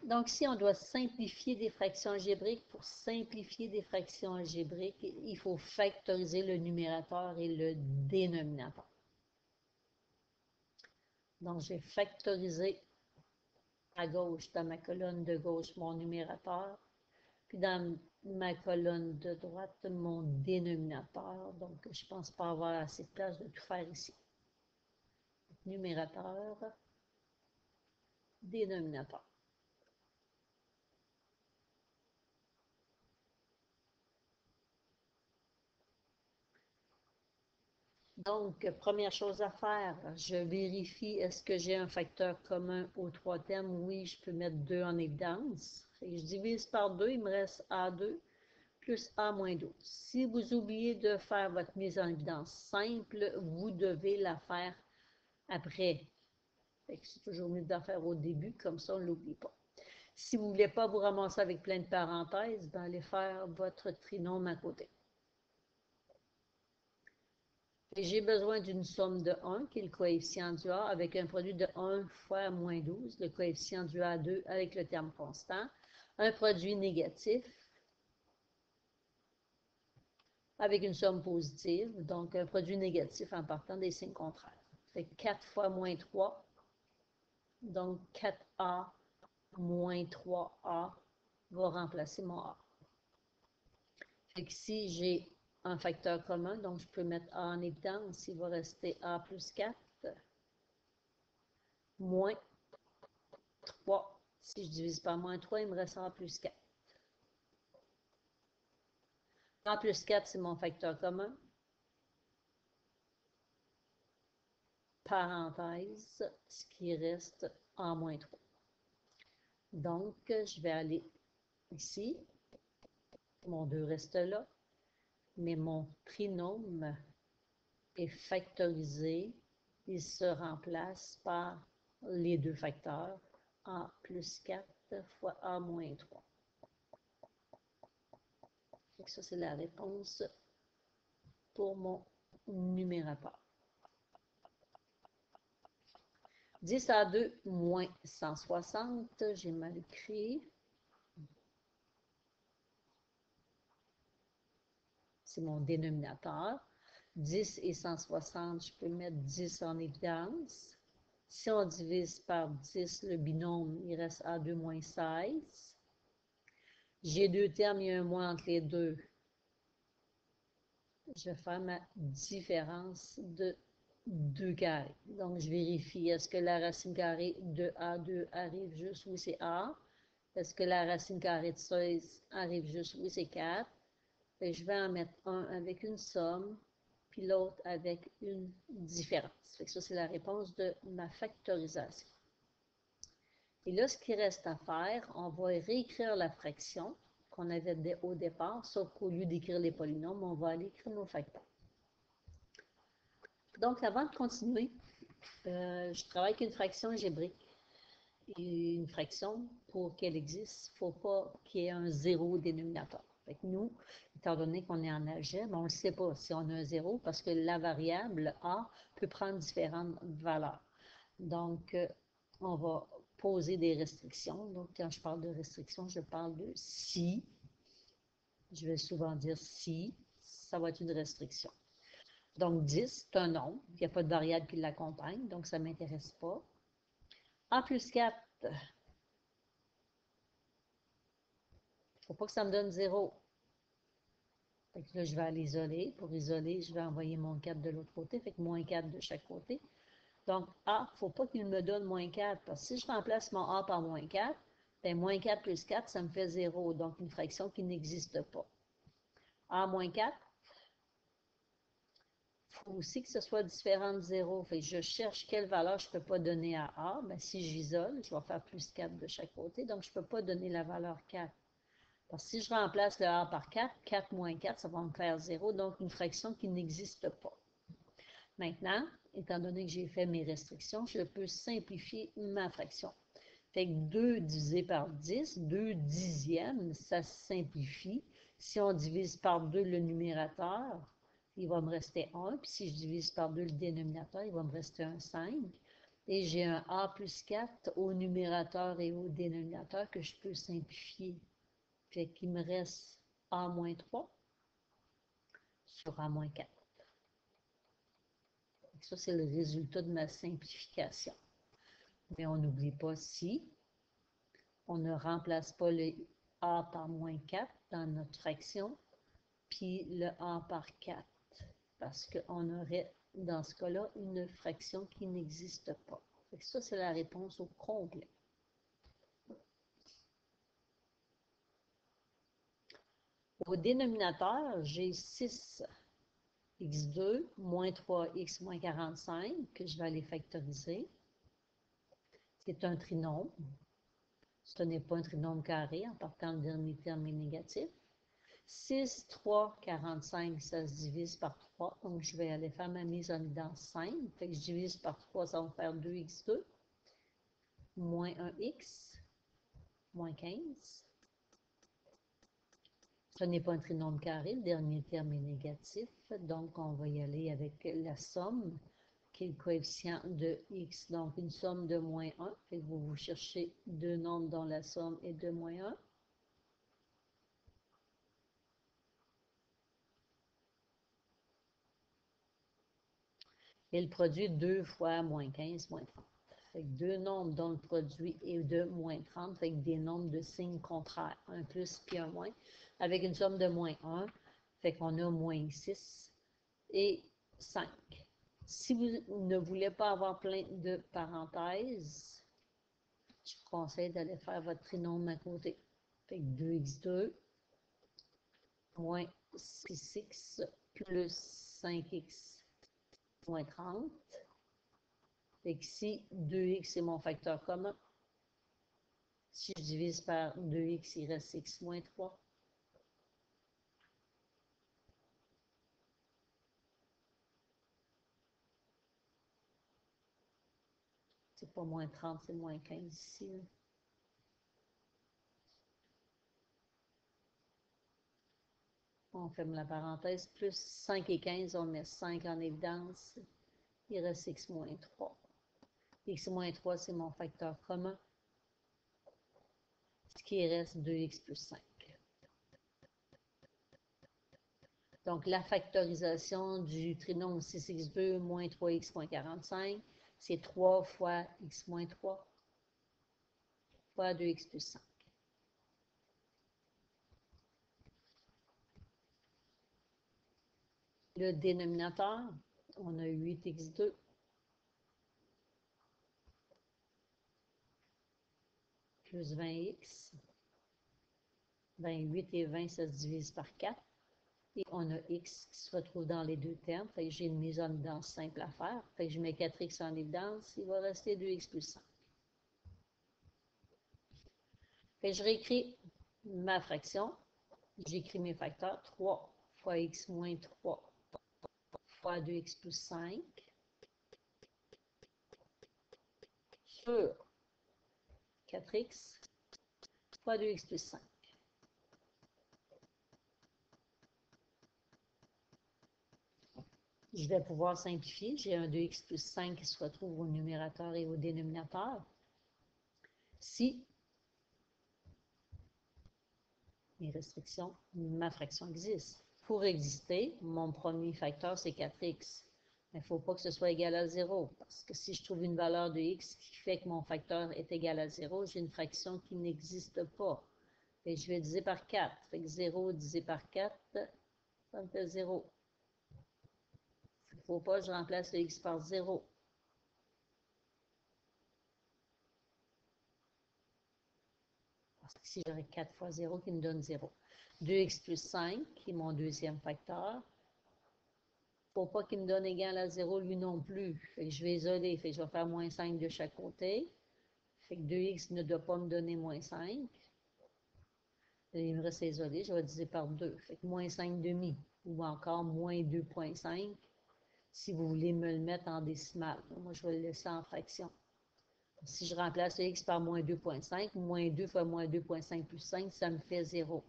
Donc, si on doit simplifier des fractions algébriques, pour simplifier des fractions algébriques, il faut factoriser le numérateur et le dénominateur. Donc, j'ai factorisé à gauche, dans ma colonne de gauche, mon numérateur, puis dans ma colonne de droite, mon dénominateur. Donc, je ne pense pas avoir assez de place de tout faire ici. Numérateur, dénominateur. Donc, première chose à faire, je vérifie est-ce que j'ai un facteur commun aux trois termes. Oui, je peux mettre 2 en évidence. Et je divise par 2, il me reste A2 plus A moins 12. Si vous oubliez de faire votre mise en évidence simple, vous devez la faire après. C'est toujours mieux de la faire au début, comme ça on ne l'oublie pas. Si vous ne voulez pas vous ramasser avec plein de parenthèses, ben allez faire votre trinôme à côté. J'ai besoin d'une somme de 1, qui est le coefficient du A, avec un produit de 1 fois moins 12, le coefficient du A2 avec le terme constant, un produit négatif, avec une somme positive, donc un produit négatif en partant des signes contraires. Fait 4 fois moins 3, donc 4A moins 3A va remplacer mon A. Fait que si j'ai un facteur commun, donc je peux mettre A en évidence, il va rester A plus 4, moins 3. Si je divise par moins 3, il me reste A plus 4. A plus 4, c'est mon facteur commun. Parenthèse, ce qui reste A moins 3. Donc, je vais aller ici. Mon 2 reste là. Mais mon trinôme est factorisé. Il se remplace par les deux facteurs. A plus 4 fois A moins 3. Donc ça, c'est la réponse pour mon numérateur. 10 à 2 moins 160, j'ai mal écrit. C'est mon dénominateur. 10 et 160, je peux mettre 10 en évidence. Si on divise par 10, le binôme, il reste A2 moins 16. J'ai deux termes, il y a un moins entre les deux. Je vais faire ma différence de 2 carrés. Donc, je vérifie, est-ce que la racine carrée de A2 arrive juste où c'est A? Est-ce que la racine carrée de 16 arrive juste où c'est 4? Et je vais en mettre un avec une somme, puis l'autre avec une différence. Fait que ça, c'est la réponse de ma factorisation. Et là, ce qui reste à faire, on va réécrire la fraction qu'on avait au départ, sauf qu'au lieu d'écrire les polynômes, on va aller écrire nos facteurs. Donc, avant de continuer, je travaille avec une fraction algébrique. Et une fraction, pour qu'elle existe, il ne faut pas qu'il y ait un zéro au dénominateur. Fait que nous, étant donné qu'on est en algèbre, on ne sait pas si on a un zéro parce que la variable A peut prendre différentes valeurs. Donc, on va poser des restrictions. Donc, quand je parle de restrictions, je parle de si. Je vais souvent dire si, ça va être une restriction. Donc, 10, c'est un nombre. Il n'y a pas de variable qui l'accompagne, donc ça ne m'intéresse pas. A plus 4, il ne faut pas que ça me donne 0. Fait que là, je vais aller isoler. Pour isoler, je vais envoyer mon 4 de l'autre côté. Fait que moins 4 de chaque côté. Donc, A, il ne faut pas qu'il me donne moins 4. Parce que si je remplace mon A par moins 4, bien, moins 4 plus 4, ça me fait 0. Donc, une fraction qui n'existe pas. A moins 4, il faut aussi que ce soit différent de 0. Fait que je cherche quelle valeur je ne peux pas donner à A. Bien, si j'isole, je vais faire plus 4 de chaque côté. Donc, je ne peux pas donner la valeur 4. Parce que si je remplace le A par 4, 4 moins 4, ça va me faire 0. Donc, une fraction qui n'existe pas. Maintenant, étant donné que j'ai fait mes restrictions, je peux simplifier ma fraction. Fait que 2 divisé par 10, 2 dixièmes, ça se simplifie. Si on divise par 2 le numérateur, il va me rester 1. Puis si je divise par 2 le dénominateur, il va me rester un 5. Et j'ai un a plus 4 au numérateur et au dénominateur que je peux simplifier. Fait qu'il me reste a moins 3 sur a moins 4. Ça, c'est le résultat de ma simplification. Mais on n'oublie pas si on ne remplace pas le a par moins 4 dans notre fraction, puis le a par 4, parce qu'on aurait, dans ce cas-là, une fraction qui n'existe pas. Ça, c'est la réponse au complet. Au dénominateur, j'ai 6x2 moins 3x moins 45 que je vais aller factoriser. C'est un trinôme. Ce n'est pas un trinôme carré, en partant le dernier terme est négatif. 6, 3, 45, ça se divise par 3. Donc, je vais aller faire ma mise en évidence simple. Fait que je divise par 3, ça va me faire 2x2 moins 1x moins 15. Ce n'est pas un trinôme carré, le dernier terme est négatif. Donc, on va y aller avec la somme, qui est le coefficient de x. Donc, une somme de moins 1. Fait que vous cherchez deux nombres dont la somme est de moins 1. Et le produit 2 fois moins 15, moins 30. Fait que deux nombres dont le produit est de moins 30, fait que des nombres de signes contraires, un plus puis un moins, avec une somme de moins 1, fait qu'on a moins 6 et 5. Si vous ne voulez pas avoir plein de parenthèses, je vous conseille d'aller faire votre trinôme à côté. Fait que 2x2 moins 6x plus 5x moins 30. Fait que si 2x est mon facteur commun, si je divise par 2x, il reste x moins 3. C'est pas moins 30, c'est moins 15 ici. Là. On ferme la parenthèse. Plus 5 et 15, on met 5 en évidence. Il reste x moins 3. X moins 3, c'est mon facteur commun. Ce qui reste 2x plus 5. Donc, la factorisation du trinôme 6x2 moins 3x moins 45, c'est 3 fois x moins 3 fois 2x plus 5. Le dénominateur, on a 8x2 plus 20x. 28 et 20, ça se divise par 4. Et on a x qui se retrouve dans les deux termes. Fait que j'ai une mise en évidence simple à faire. Fait que je mets 4x en évidence. Il va rester 2x plus 5. Fait que je réécris ma fraction. J'écris mes facteurs. 3 fois x moins 3 fois 2x plus 5 sur 4x fois 2x plus 5. Je vais pouvoir simplifier. J'ai un 2x plus 5 qui se retrouve au numérateur et au dénominateur. Si mes restrictions, ma fraction existe. Pour exister, mon premier facteur, c'est 4x. Mais il ne faut pas que ce soit égal à 0, parce que si je trouve une valeur de x qui fait que mon facteur est égal à 0, j'ai une fraction qui n'existe pas. Et je vais diviser par 4. Fait que 0 divisé par 4, ça me fait 0. Il ne faut pas que je remplace le x par 0. Parce que ici, j'aurais 4 fois 0 qui me donne 0. 2x plus 5, qui est mon deuxième facteur. Il ne faut pas qu'il me donne égal à 0 lui non plus. Fait que je vais isoler. Fait que je vais faire moins 5 de chaque côté. Fait que 2x ne doit pas me donner moins 5. Et il me reste isolé. Je vais diviser par 2. Fait que moins 5 demi. Ou encore moins 2,5 si vous voulez me le mettre en décimale. Moi, je vais le laisser en fraction. Si je remplace le x par moins 2,5, moins 2 fois moins 2,5 plus 5, ça me fait 0.